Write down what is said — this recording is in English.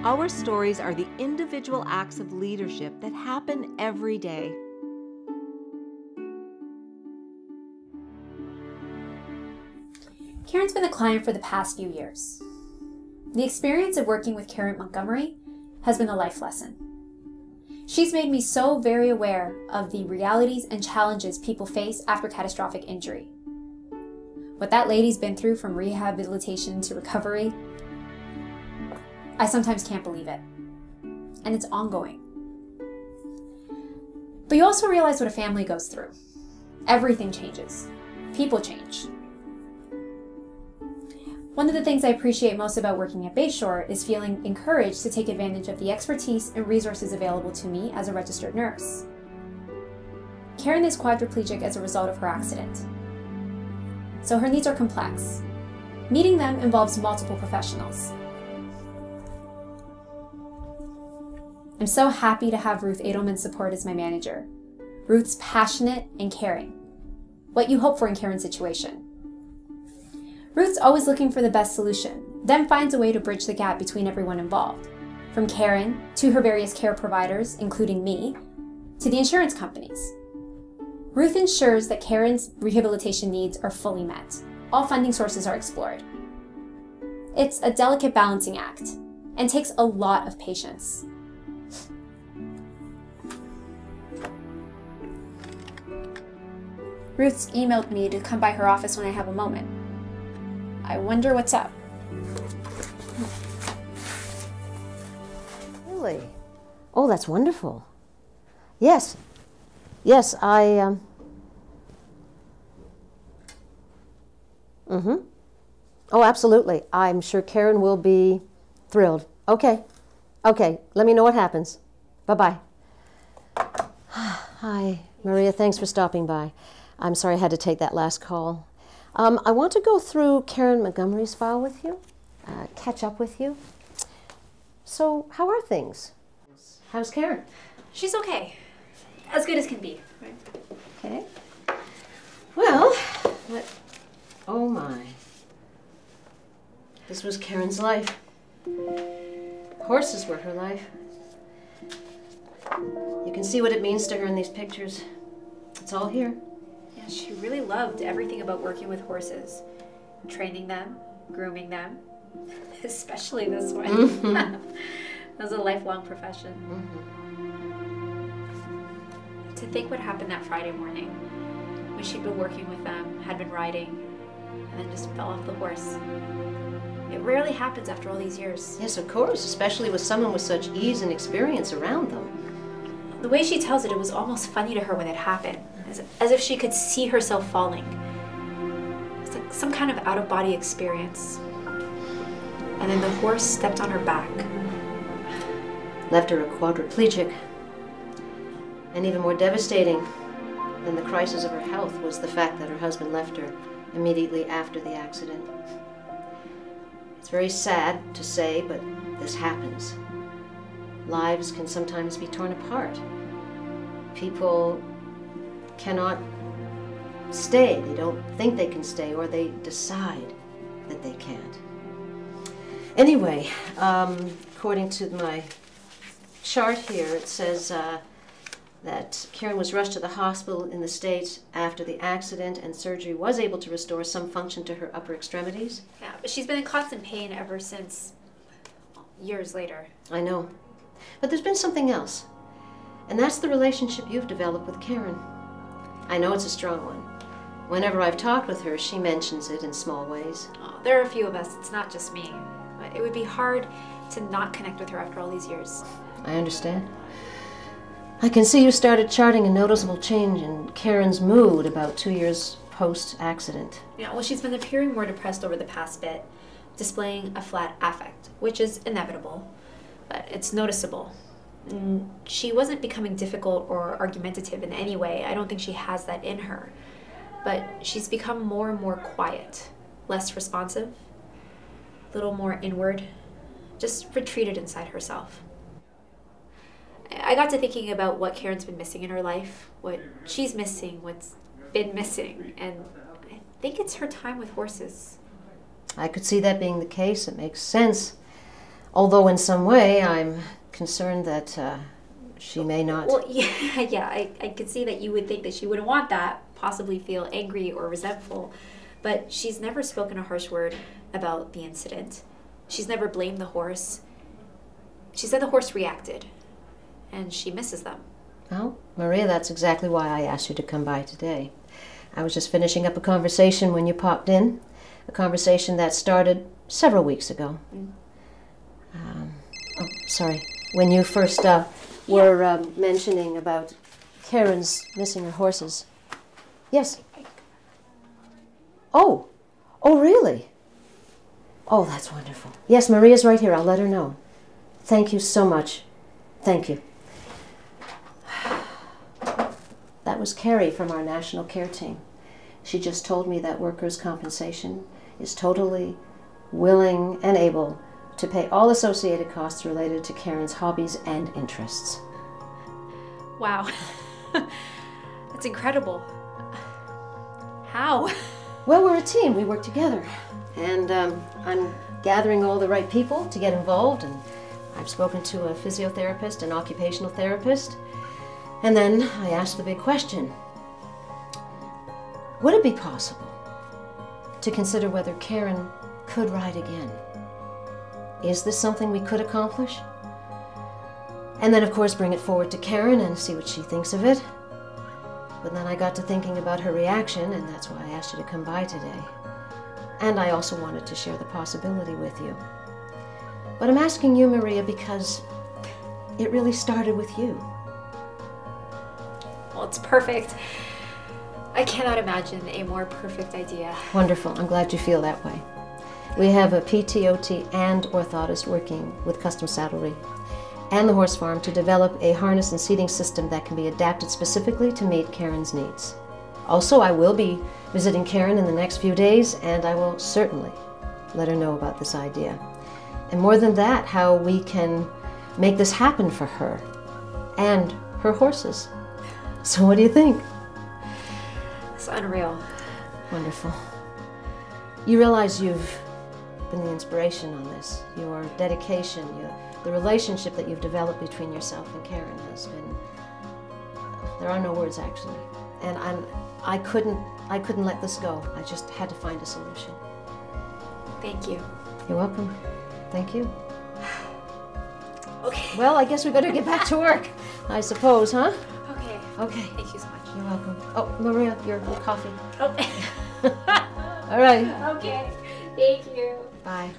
Our stories are the individual acts of leadership that happen every day. Karen's been a client for the past few years. The experience of working with Karen Montgomery has been a life lesson. She's made me so very aware of the realities and challenges people face after catastrophic injury. What that lady's been through from rehabilitation to recovery, I sometimes can't believe it. And it's ongoing. But you also realize what a family goes through. Everything changes. People change. One of the things I appreciate most about working at Bayshore is feeling encouraged to take advantage of the expertise and resources available to me as a registered nurse. Karen is quadriplegic as a result of her accident. So her needs are complex. Meeting them involves multiple professionals. I'm so happy to have Ruth Edelman's support as my manager. Ruth's passionate and caring. What you hope for in Karen's situation. Ruth's always looking for the best solution, then finds a way to bridge the gap between everyone involved. From Karen, to her various care providers, including me, to the insurance companies. Ruth ensures that Karen's rehabilitation needs are fully met. All funding sources are explored. It's a delicate balancing act, and takes a lot of patience. Ruth's emailed me to come by her office when I have a moment. I wonder what's up. Really? Oh, that's wonderful. Yes. Yes, Oh, absolutely. I'm sure Karen will be thrilled. Okay. Okay, let me know what happens. Bye-bye. Hi, Maria, thanks for stopping by. I'm sorry I had to take that last call. I want to go through Karen Montgomery's file with you, catch up with you. So, how are things? How's Karen? She's okay. As good as can be. Right? Okay. Well, oh my. This was Karen's life. Horses were her life. You can see what it means to her in these pictures. It's all here. Yeah, she really loved everything about working with horses. Training them, grooming them, especially this one. Mm-hmm. That was a lifelong profession. Mm-hmm. To think what happened that Friday morning, when she'd been working with them, had been riding, and then just fell off the horse. It rarely happens after all these years. Yes, of course, especially with someone with such ease and experience around them. The way she tells it, it was almost funny to her when it happened, as if she could see herself falling. It's like some kind of out-of-body experience. And then the horse stepped on her back. Left her a quadriplegic. And even more devastating than the crisis of her health was the fact that her husband left her immediately after the accident. It's very sad to say, but this happens. Lives can sometimes be torn apart. People cannot stay. They don't think they can stay, or they decide that they can't. Anyway, according to my chart here, it says that Karen was rushed to the hospital in the States after the accident, and surgery was able to restore some function to her upper extremities. Yeah, but she's been in constant pain ever since years later. I know. But there's been something else, and that's the relationship you've developed with Karen. I know it's a strong one. Whenever I've talked with her, she mentions it in small ways. Oh, there are a few of us, it's not just me. But it would be hard to not connect with her after all these years. I understand. I can see you started charting a noticeable change in Karen's mood about 2 years post-accident. Yeah, well, she's been appearing more depressed over the past bit, displaying a flat affect, which is inevitable, but it's noticeable. She wasn't becoming difficult or argumentative in any way. I don't think she has that in her. But she's become more and more quiet, less responsive, a little more inward, just retreated inside herself. I got to thinking about what Karen's been missing in her life, what she's missing, what's been missing, and I think it's her time with horses. I could see that being the case. It makes sense. Although in some way I'm concerned that she may not. Well, yeah, I could see that you would think that she wouldn't want that, possibly feel angry or resentful. But she's never spoken a harsh word about the incident. She's never blamed the horse. She said the horse reacted, and she misses them. Well, Maria, that's exactly why I asked you to come by today. I was just finishing up a conversation when you popped in, a conversation that started several weeks ago. Oh, sorry. When you first were mentioning about Karen's missing her horses. Yes. Oh, really? Oh, that's wonderful. Yes, Maria's right here. I'll let her know. Thank you so much. Thank you. That was Carrie from our national care team. She just told me that workers' compensation is totally willing and able to pay all associated costs related to Karen's hobbies and interests. Wow. That's incredible. How? Well, we're a team. We work together. And I'm gathering all the right people to get involved, and I've spoken to a physiotherapist, an occupational therapist, and then I asked the big question. Would it be possible to consider whether Karen could ride again? Is this something we could accomplish? And then, of course, bring it forward to Karen and see what she thinks of it. But then I got to thinking about her reaction, and that's why I asked you to come by today. And I also wanted to share the possibility with you. But I'm asking you, Maria, because it really started with you. Well, it's perfect. I cannot imagine a more perfect idea. Wonderful. I'm glad you feel that way. We have a PTOT and orthotist working with Custom Saddlery and the horse farm to develop a harness and seating system that can be adapted specifically to meet Karen's needs. Also, I will be visiting Karen in the next few days, and I will certainly let her know about this idea. And more than that, how we can make this happen for her and her horses. So what do you think? It's unreal. Wonderful. You realize you've been the inspiration on this. Your dedication, the relationship that you've developed between yourself and Karen has been, there are no words actually. And I couldn't let this go. I just had to find a solution. Thank you. You're welcome. Thank you. Okay. Well, I guess we better get back to work, I suppose, huh? Okay. Okay. Thank you so much. You're welcome. Oh, Maria, your coffee. Oh. All right. Okay. Thank you. Bye.